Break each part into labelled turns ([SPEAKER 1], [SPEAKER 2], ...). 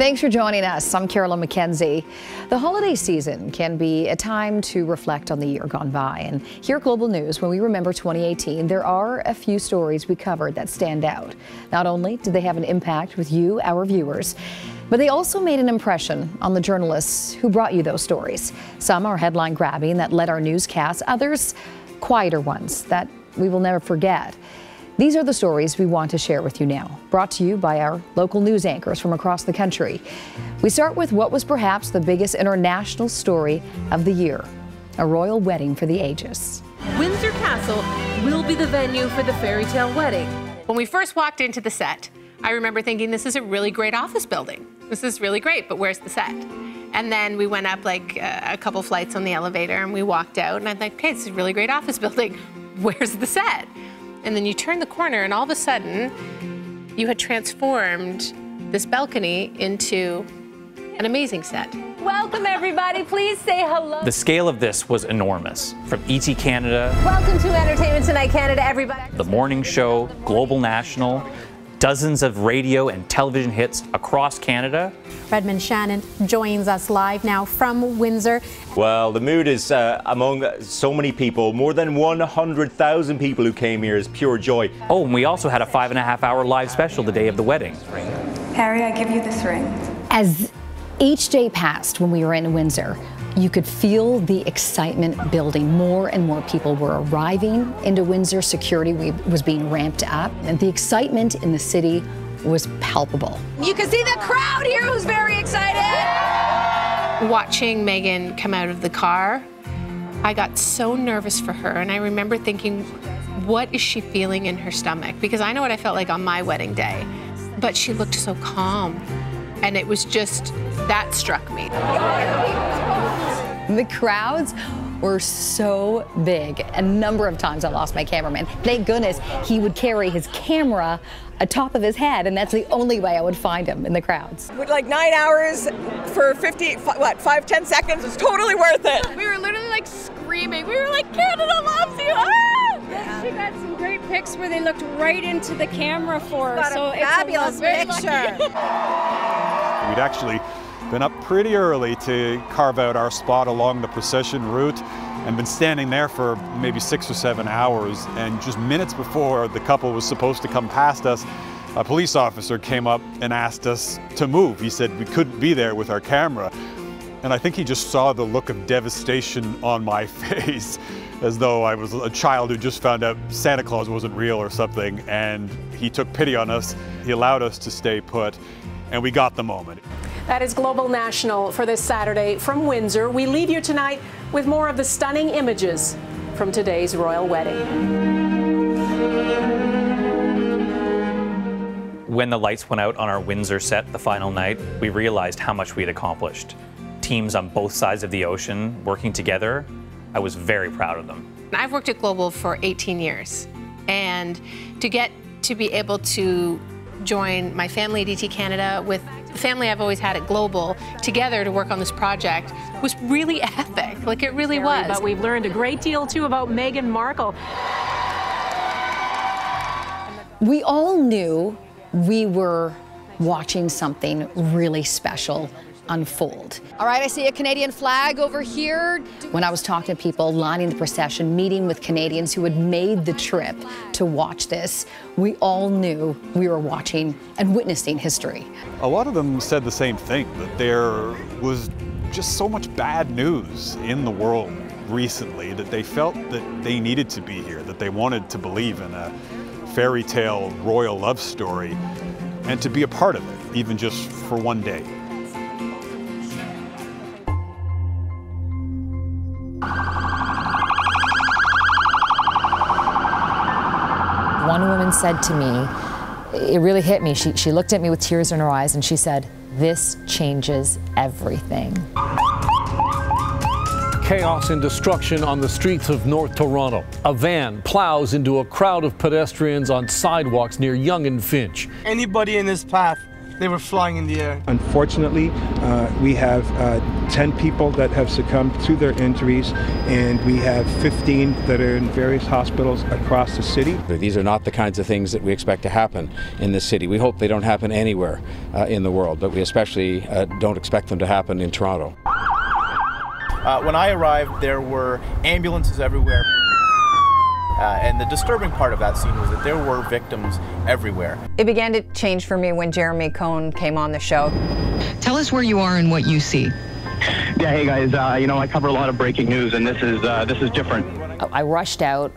[SPEAKER 1] Thanks for joining us. I'm Carolyn McKenzie. The holiday season can be a time to reflect on the year gone by. And here at Global News, when we remember 2018, there are a few stories we covered that stand out. Not only did they have an impact with you, our viewers, but they also made an impression on the journalists who brought you those stories. Some are headline grabbing that led our newscasts, others quieter ones that we will never forget. These are the stories we want to share with you now, brought to you by our local news anchors from across the country. We start with what was perhaps the biggest international story of the year, a royal wedding for the ages.
[SPEAKER 2] Windsor Castle will be the venue for the fairy tale wedding. When we first walked into the set, I remember thinking, this is a really great office building. This is really great, but where's the set? And then we went up like a couple flights on the elevator and we walked out and I'm like, okay, this is a really great office building. Where's the set? And then you turn the corner and all of a sudden you had transformed this balcony into an amazing set.
[SPEAKER 3] Welcome everybody, please say hello.
[SPEAKER 4] The scale of this was enormous. From ET Canada.
[SPEAKER 3] Welcome to Entertainment Tonight Canada, everybody.
[SPEAKER 4] The morning show, Global National, dozens of radio and television hits across Canada.
[SPEAKER 5] Redmond Shannon joins us live now from Windsor.
[SPEAKER 6] Well, the mood is among so many people. More than 100,000 people who came here is pure joy.
[SPEAKER 4] Oh, and we also had a 5.5-hour live special the day of the wedding.
[SPEAKER 7] Harry, I give you this ring.
[SPEAKER 1] As each day passed when we were in Windsor, you could feel the excitement building. More and more people were arriving into Windsor. Security was being ramped up, and the excitement in the city was palpable.
[SPEAKER 3] You can see the crowd here who's very excited.
[SPEAKER 2] Watching Meghan come out of the car, I got so nervous for her, and I remember thinking, what is she feeling in her stomach? Because I know what I felt like on my wedding day, but she looked so calm, and it was just, that struck me.
[SPEAKER 1] The crowds were so big. A number of times I lost my cameraman. Thank goodness he would carry his camera atop of his head, and that's the only way I would find him in the crowds.
[SPEAKER 8] With like 9 hours for 5-10 seconds, it's totally worth it.
[SPEAKER 9] We were literally like screaming. We were like, Canada loves you! Ah! Yeah. She got some great pics where they looked right into the camera for her. So it's
[SPEAKER 8] fabulous picture.
[SPEAKER 10] We'd actually been up pretty early to carve out our spot along the procession route and been standing there for maybe 6 or 7 hours, and just minutes before the couple was supposed to come past us, a police officer came up and asked us to move. He said we couldn't be there with our camera, and I think he just saw the look of devastation on my face, as though I was a child who just found out Santa Claus wasn't real or something, and he took pity on us. He allowed us to stay put, and we got the moment.
[SPEAKER 11] That is Global National for this Saturday from Windsor. We leave you tonight with more of the stunning images from today's royal wedding.
[SPEAKER 4] When the lights went out on our Windsor set the final night, we realized how much we had accomplished. Teams on both sides of the ocean working together, I was very proud of them.
[SPEAKER 2] I've worked at Global for 18 years, and to get to be able to join my family at ET Canada with the family I've always had at Global together to work on this project was really epic. Like, it really was.
[SPEAKER 11] But we've learned a great deal too about Meghan Markle.
[SPEAKER 1] We all knew we were watching something really special unfold. All right, I see a Canadian flag over here. When I was talking to people lining the procession, meeting with Canadians who had made the trip to watch this, we all knew we were watching and witnessing history.
[SPEAKER 10] A lot of them said the same thing, that there was just so much bad news in the world recently that they felt that they needed to be here, that they wanted to believe in a fairy tale royal love story and to be a part of it, even just for one day.
[SPEAKER 12] One woman said to me, it really hit me, she looked at me with tears in her eyes and she said, "This changes everything."
[SPEAKER 13] Chaos and destruction on the streets of North Toronto. A van plows into a crowd of pedestrians on sidewalks near Yonge and Finch.
[SPEAKER 14] Anybody in this path they were flying in the air.
[SPEAKER 15] Unfortunately, we have 10 people that have succumbed to their injuries, and we have 15 that are in various hospitals across the city.
[SPEAKER 16] These are not the kinds of things that we expect to happen in this city. We hope they don't happen anywhere in the world, but we especially don't expect them to happen in Toronto.
[SPEAKER 17] When I arrived, there were ambulances everywhere. And the disturbing part of that scene was that there were victims everywhere.
[SPEAKER 18] It began to change for me when Jeremy Cohn came on the show.
[SPEAKER 19] Tell us where you are and what you see.
[SPEAKER 20] Yeah, hey guys, I cover a lot of breaking news, and this is different.
[SPEAKER 12] I rushed out,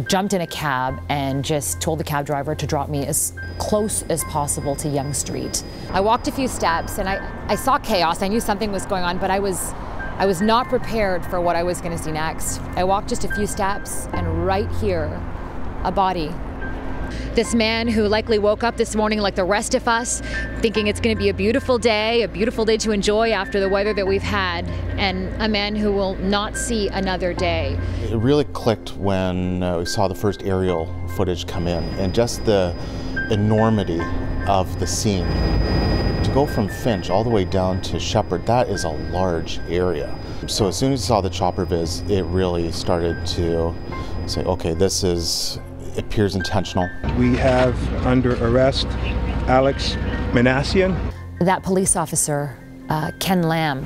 [SPEAKER 12] jumped in a cab, and just told the cab driver to drop me as close as possible to Yonge Street. I walked a few steps, and I saw chaos. I knew something was going on, but I was not prepared for what I was going to see next. I walked just a few steps, and right here, a body. This man who likely woke up this morning like the rest of us, thinking it's going to be a beautiful day to enjoy after the weather that we've had, and a man who will not see another day.
[SPEAKER 21] It really clicked when we saw the first aerial footage come in, and just the enormity of the scene. To go from Finch all the way down to Shepherd, that is a large area. So as soon as you saw the chopper viz, it really started to say, okay, it appears intentional.
[SPEAKER 15] We have under arrest Alex Manassian.
[SPEAKER 12] That police officer, Ken Lamb,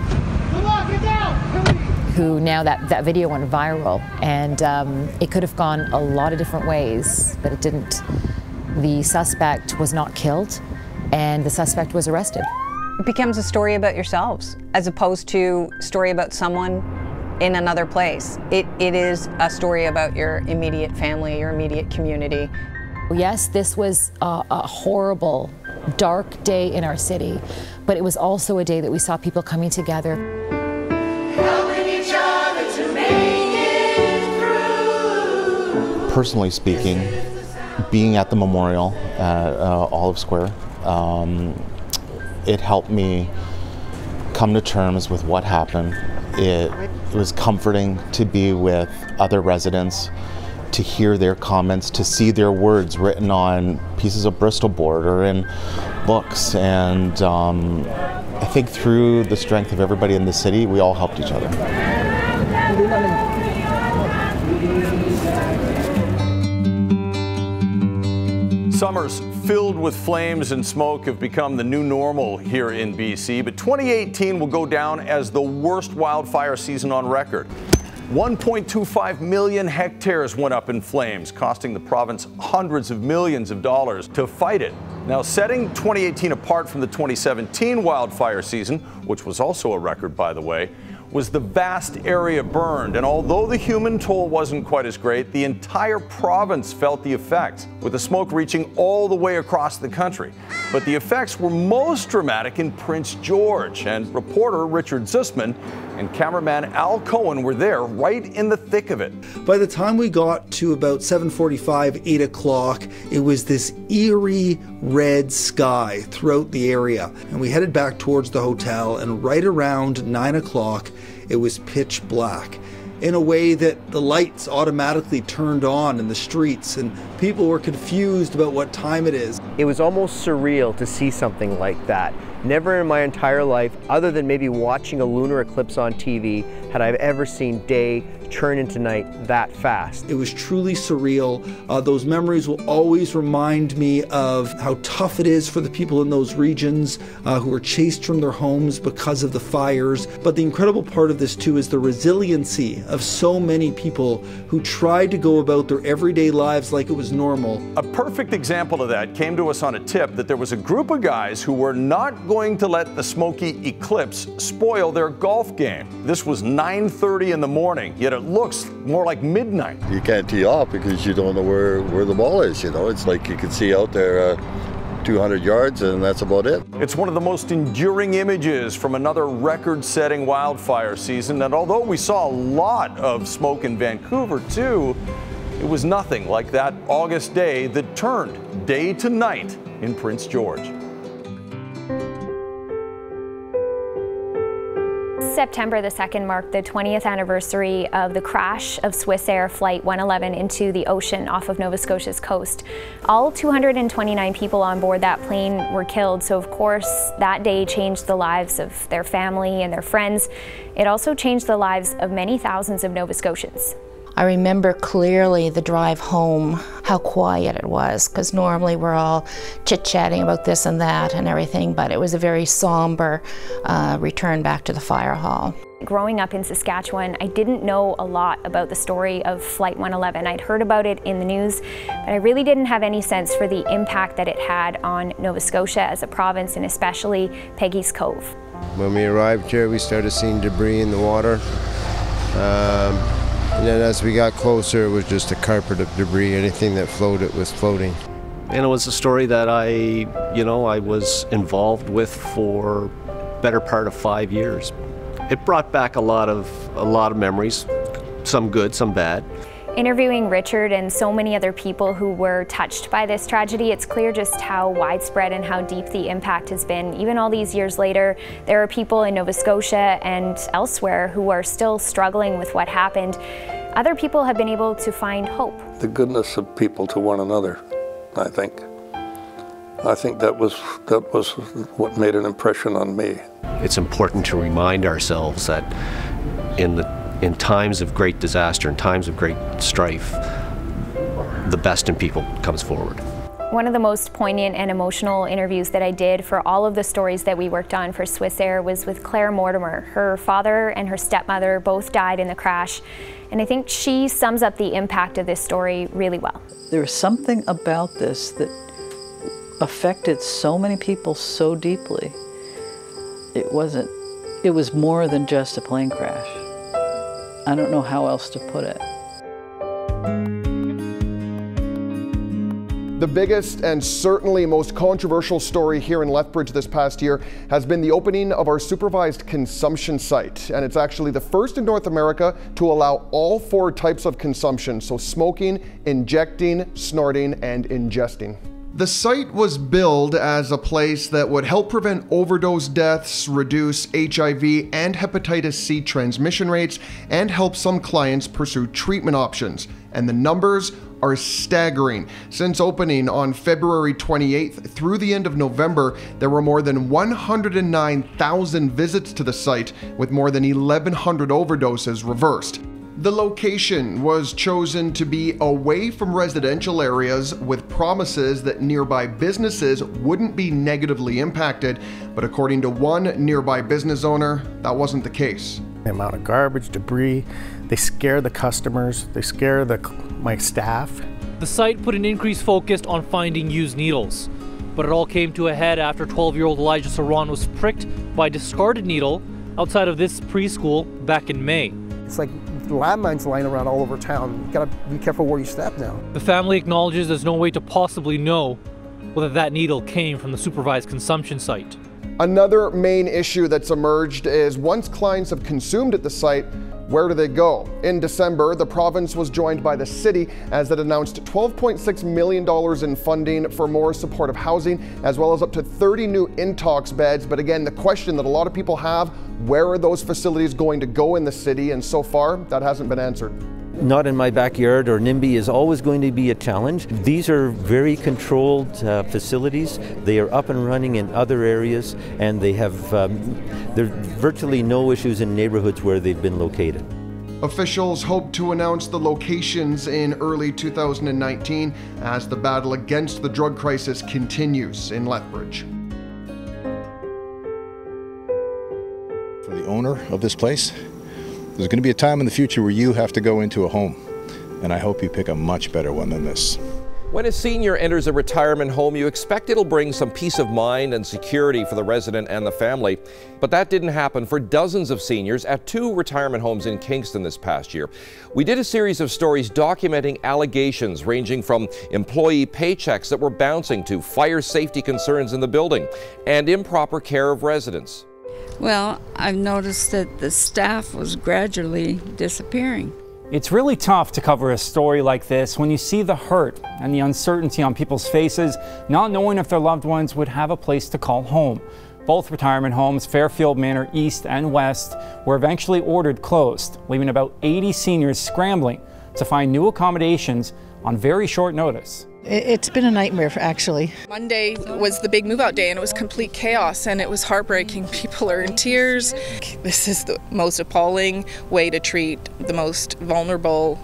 [SPEAKER 12] who now that video went viral, and it could have gone a lot of different ways, but it didn't. The suspect was not killed, and the suspect was arrested.
[SPEAKER 18] It becomes a story about yourselves, as opposed to a story about someone in another place. It is a story about your immediate family, your immediate community.
[SPEAKER 12] Yes, this was a horrible, dark day in our city, but it was also a day that we saw people coming together.
[SPEAKER 22] Helping each other to make it through.
[SPEAKER 21] Personally speaking, being at the memorial at Olive Square, it helped me come to terms with what happened. It was comforting to be with other residents, to hear their comments, to see their words written on pieces of Bristol board or in books. And I think through the strength of everybody in the city, we all helped each other.
[SPEAKER 23] Summers filled with flames and smoke have become the new normal here in BC, but 2018 will go down as the worst wildfire season on record. 1.25 million hectares went up in flames, costing the province hundreds of millions of dollars to fight it. Now, setting 2018 apart from the 2017 wildfire season, which was also a record, by the way, was the vast area burned. And although the human toll wasn't quite as great, the entire province felt the effects, with the smoke reaching all the way across the country. But the effects were most dramatic in Prince George, and reporter Richard Zussman and cameraman Al Cohen were there right in the thick of it.
[SPEAKER 24] By the time we got to about 7:45, 8 o'clock, it was this eerie red sky throughout the area. And we headed back towards the hotel, and right around 9 o'clock, it was pitch black, in a way that the lights automatically turned on in the streets, and people were confused about what time it is.
[SPEAKER 25] It was almost surreal to see something like that. Never in my entire life, other than maybe watching a lunar eclipse on TV, had I ever seen day turn into night that fast.
[SPEAKER 24] It was truly surreal. Those memories will always remind me of how tough it is for the people in those regions who were chased from their homes because of the fires. But the incredible part of this too is the resiliency of so many people who tried to go about their everyday lives like it was normal.
[SPEAKER 23] A perfect example of that came to us on a tip that there was a group of guys who were not going to let the smoky eclipse spoil their golf game. This was 9:30 in the morning, yet it looks more like midnight.
[SPEAKER 26] You can't tee off because you don't know where the ball is, you know. It's like you can see out there 200 yards and that's about it.
[SPEAKER 23] It's one of the most enduring images from another record-setting wildfire season, and although we saw a lot of smoke in Vancouver too, it was nothing like that August day that turned day to night in Prince George.
[SPEAKER 3] September the 2nd marked the 20th anniversary of the crash of Swissair Flight 111 into the ocean off of Nova Scotia's coast. All 229 people on board that plane were killed, so of course that day changed the lives of their family and their friends. It also changed the lives of many thousands of Nova Scotians.
[SPEAKER 5] I remember clearly the drive home, how quiet it was, because normally we're all chit-chatting about this and that and everything, but it was a very somber return back to the fire hall.
[SPEAKER 3] Growing up in Saskatchewan, I didn't know a lot about the story of Flight 111. I'd heard about it in the news, but I really didn't have any sense for the impact that it had on Nova Scotia as a province, and especially Peggy's Cove.
[SPEAKER 6] When we arrived here, we started seeing debris in the water. And then as we got closer, it was just a carpet of debris. Anything that floated was floating.
[SPEAKER 7] And it was a story that I was involved with for better part of 5 years. It brought back a lot of memories, some good, some bad.
[SPEAKER 3] Interviewing Richard and so many other people who were touched by this tragedy, it's clear just how widespread and how deep the impact has been. Even all these years later, there are people in Nova Scotia and elsewhere who are still struggling with what happened. Other people have been able to find hope.
[SPEAKER 9] The goodness of people to one another, I think. I think that was what made an impression on me.
[SPEAKER 7] It's important to remind ourselves that in times of great disaster, in times of great strife, the best in people comes forward.
[SPEAKER 3] One of the most poignant and emotional interviews that I did for all of the stories that we worked on for Swissair was with Claire Mortimer. Her father and her stepmother both died in the crash, and I think she sums up the impact of this story really well.
[SPEAKER 14] There was something about this that affected so many people so deeply. It was more than just a plane crash. I don't know how else to put it.
[SPEAKER 27] The biggest and certainly most controversial story here in Lethbridge this past year has been the opening of our supervised consumption site. And it's actually the first in North America to allow all 4 types of consumption, so smoking, injecting, snorting, and ingesting. The site was billed as a place that would help prevent overdose deaths, reduce HIV and hepatitis C transmission rates, and help some clients pursue treatment options. And the numbers are staggering. Since opening on February 28th through the end of November, there were more than 109,000 visits to the site, with more than 1,100 overdoses reversed. The location was chosen to be away from residential areas, with promises that nearby businesses wouldn't be negatively impacted, but according to one nearby business owner, that wasn't the case.
[SPEAKER 28] The amount of garbage, debris, they scare the customers, they scare my staff.
[SPEAKER 29] The site put an increased focus on finding used needles, but it all came to a head after 12-year-old Elijah Saran was pricked by a discarded needle outside of this preschool back in May.
[SPEAKER 28] It's like landmines lying around all over town. You gotta be careful where you step now.
[SPEAKER 29] The family acknowledges there's no way to possibly know whether that needle came from the supervised consumption site.
[SPEAKER 27] Another main issue that's emerged is once clients have consumed at the site, where do they go? In December, the province was joined by the city as it announced $12.6 million in funding for more supportive housing, as well as up to 30 new intox beds. But again, the question that a lot of people have, where are those facilities going to go in the city? And so far, that hasn't been answered.
[SPEAKER 30] Not in my backyard or NIMBY is always going to be a challenge. These are very controlled facilities. They are up and running in other areas, and they have there are virtually no issues in neighborhoods where they've been located.
[SPEAKER 27] Officials hope to announce the locations in early 2019 as the battle against the drug crisis continues in Lethbridge.
[SPEAKER 31] For the owner of this place, there's going to be a time in the future where you have to go into a home, and I hope you pick a much better one than this.
[SPEAKER 32] When a senior enters a retirement home, you expect it'll bring some peace of mind and security for the resident and the family. But that didn't happen for dozens of seniors at 2 retirement homes in Kingston this past year. We did a series of stories documenting allegations ranging from employee paychecks that were bouncing to fire safety concerns in the building and improper care of residents.
[SPEAKER 33] Well, I've noticed that the staff was gradually disappearing.
[SPEAKER 34] It's really tough to cover a story like this when you see the hurt and the uncertainty on people's faces, not knowing if their loved ones would have a place to call home. Both retirement homes, Fairfield Manor East and West, were eventually ordered closed, leaving about 80 seniors scrambling to find new accommodations on very short notice.
[SPEAKER 1] It's been a nightmare, actually.
[SPEAKER 2] Monday was the big move-out day, and it was complete chaos, and it was heartbreaking. People are in tears. This is the most appalling way to treat the most vulnerable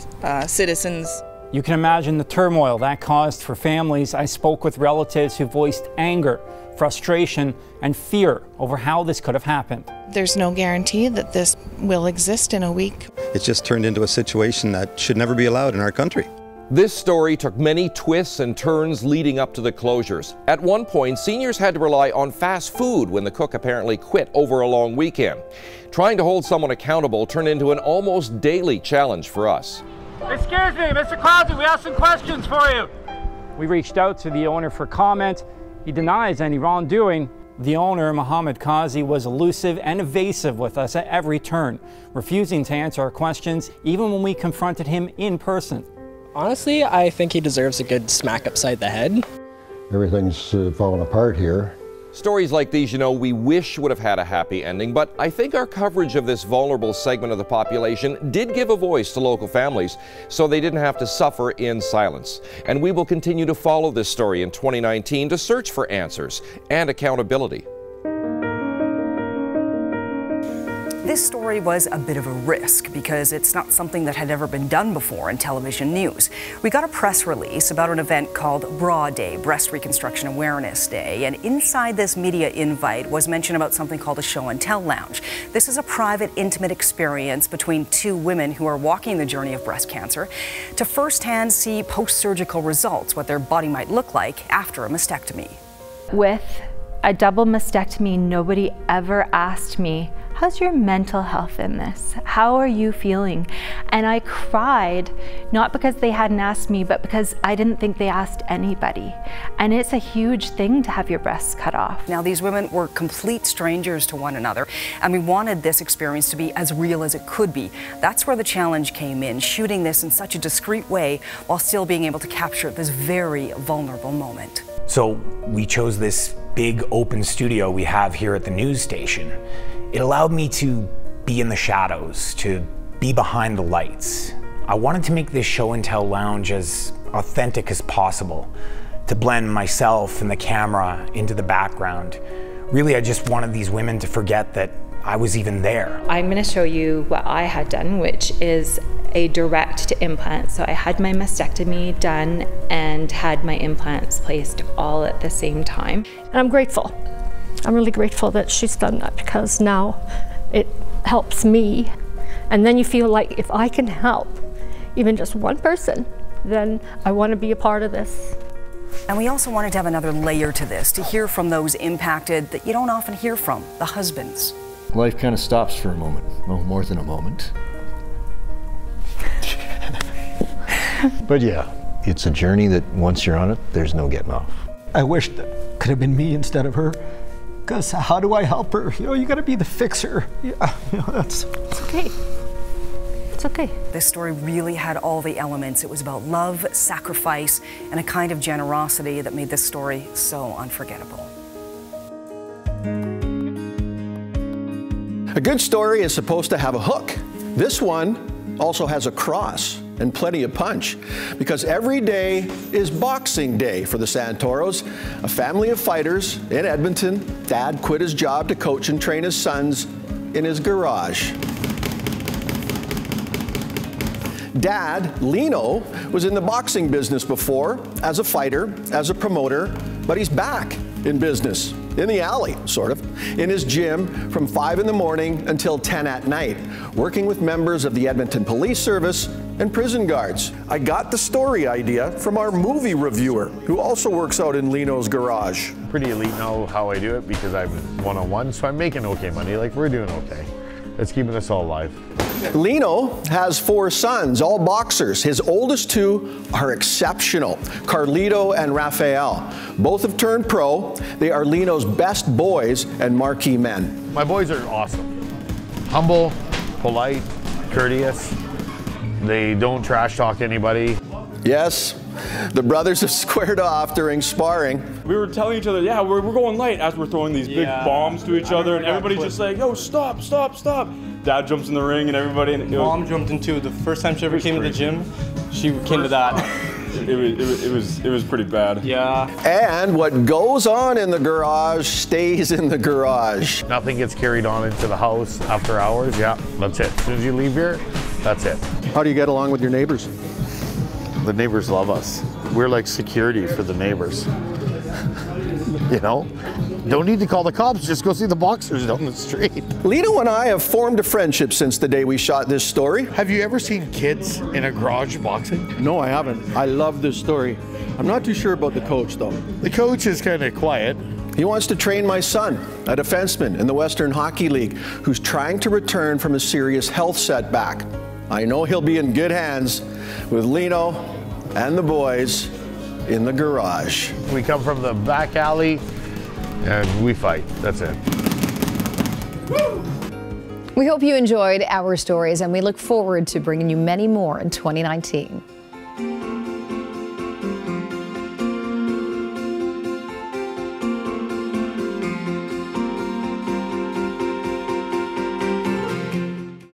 [SPEAKER 2] citizens.
[SPEAKER 34] You can imagine the turmoil that caused for families. I spoke with relatives who voiced anger, frustration, and fear over how this could have happened.
[SPEAKER 4] There's no guarantee that this will exist in a week.
[SPEAKER 8] It's just turned into a situation that should never be allowed in our country.
[SPEAKER 32] This story took many twists and turns leading up to the closures. At one point, seniors had to rely on fast food when the cook apparently quit over a long weekend. Trying to hold someone accountable turned into an almost daily challenge for us.
[SPEAKER 34] Excuse me, Mr. Crosby, we have some questions for you. We reached out to the owner for comment. He denies any wrongdoing. The owner, Mohammed Qazi, was elusive and evasive with us at every turn, refusing to answer our questions even when we confronted him in person.
[SPEAKER 10] Honestly, I think he deserves a good smack upside the head.
[SPEAKER 11] Everything's falling apart here.
[SPEAKER 32] Stories like these, you know, we wish would have had a happy ending, but I think our coverage of this vulnerable segment of the population did give a voice to local families so they didn't have to suffer in silence. And we will continue to follow this story in 2019 to search for answers and accountability.
[SPEAKER 12] This story was a bit of a risk because it's not something that had ever been done before in television news. We got a press release about an event called Bra Day, Breast Reconstruction Awareness Day, and inside this media invite was mention about something called a show and tell lounge. This is a private, intimate experience between two women who are walking the journey of breast cancer to firsthand see post-surgical results, what their body might look like after a mastectomy.
[SPEAKER 13] With a double mastectomy, nobody ever asked me, how's your mental health in this? How are you feeling? And I cried, not because they hadn't asked me, but because I didn't think they asked anybody. And it's a huge thing to have your breasts cut off.
[SPEAKER 12] Now, these women were complete strangers to one another, and we wanted this experience to be as real as it could be. That's where the challenge came in, shooting this in such a discreet way while still being able to capture this very vulnerable moment.
[SPEAKER 15] So we chose this big open studio we have here at the news station. It allowed me to be in the shadows, to be behind the lights. I wanted to make this show and tell lounge as authentic as possible, to blend myself and the camera into the background. Really, I just wanted these women to forget that I was even there.
[SPEAKER 13] I'm going to show you what I had done, which is a direct to implant. So I had my mastectomy done and had my implants placed all at the same time.
[SPEAKER 16] And I'm grateful. I'm really grateful that she's done that because now it helps me. And then you feel like if I can help even just one person, then I want to be a part of this.
[SPEAKER 12] And we also wanted to have another layer to this, to hear from those impacted that you don't often hear from, the husbands.
[SPEAKER 11] Life kind of stops for a moment, no more than a moment. But yeah, it's a journey that once you're on it, there's no getting off.
[SPEAKER 17] I wish that could have been me instead of her. Because how do I help her? You know, you gotta be the fixer. Yeah, you know, it's
[SPEAKER 16] okay. It's okay.
[SPEAKER 12] This story really had all the elements. It was about love, sacrifice, and a kind of generosity that made this story so unforgettable.
[SPEAKER 18] A good story is supposed to have a hook. This one also has a cross and plenty of punch, because every day is Boxing Day for the Santoros, a family of fighters in Edmonton. Dad quit his job to coach and train his sons in his garage. Dad, Lino, was in the boxing business before, as a fighter, as a promoter, but he's back in business, in the alley, sort of, in his gym from 5 in the morning until 10 at night, working with members of the Edmonton Police Service and prison guards. I got the story idea from our movie reviewer, who also works out in Lino's garage.
[SPEAKER 19] Pretty elite know how I do it because I'm one-on-one, so I'm making okay money. Like, we're doing okay. It's keeping us all alive.
[SPEAKER 18] Lino has 4 sons, all boxers. His oldest 2 are exceptional, Carlito and Rafael. Both have turned pro. They are Lino's best boys and marquee men.
[SPEAKER 19] My boys are awesome. Humble, polite, courteous. They don't trash talk anybody.
[SPEAKER 18] Yes, The brothers have squared off during sparring.
[SPEAKER 3] We were telling each other, yeah, we're going light as we're throwing these big bombs to each other, and everybody's just like, yo, stop, stop, stop. Dad jumps in the ring and everybody. And
[SPEAKER 5] Mom jumped into the first time she ever came to the gym. She came to that.
[SPEAKER 3] It was pretty bad.
[SPEAKER 5] Yeah.
[SPEAKER 18] And what goes on in the garage stays in the garage.
[SPEAKER 19] Nothing gets carried on into the house after hours. Yeah, that's it. As soon as you leave here, that's it.
[SPEAKER 18] How do you get along with your neighbors?
[SPEAKER 19] The neighbors love us. We're like security for the neighbors. You know? Don't need to call the cops, just go see the boxers down the street.
[SPEAKER 18] Lino and I have formed a friendship since the day we shot this story.
[SPEAKER 19] Have you ever seen kids in a garage boxing?
[SPEAKER 6] No, I haven't. I love this story. I'm not too sure about the coach, though.
[SPEAKER 19] The coach is kind of quiet.
[SPEAKER 18] He wants to train my son, a defenseman in the Western Hockey League, who's trying to return from a serious health setback. I know he'll be in good hands with Lino and the boys in the garage.
[SPEAKER 19] We come from the back alley and we fight. That's it.
[SPEAKER 7] We hope you enjoyed our stories, and we look forward to bringing you many more in 2019.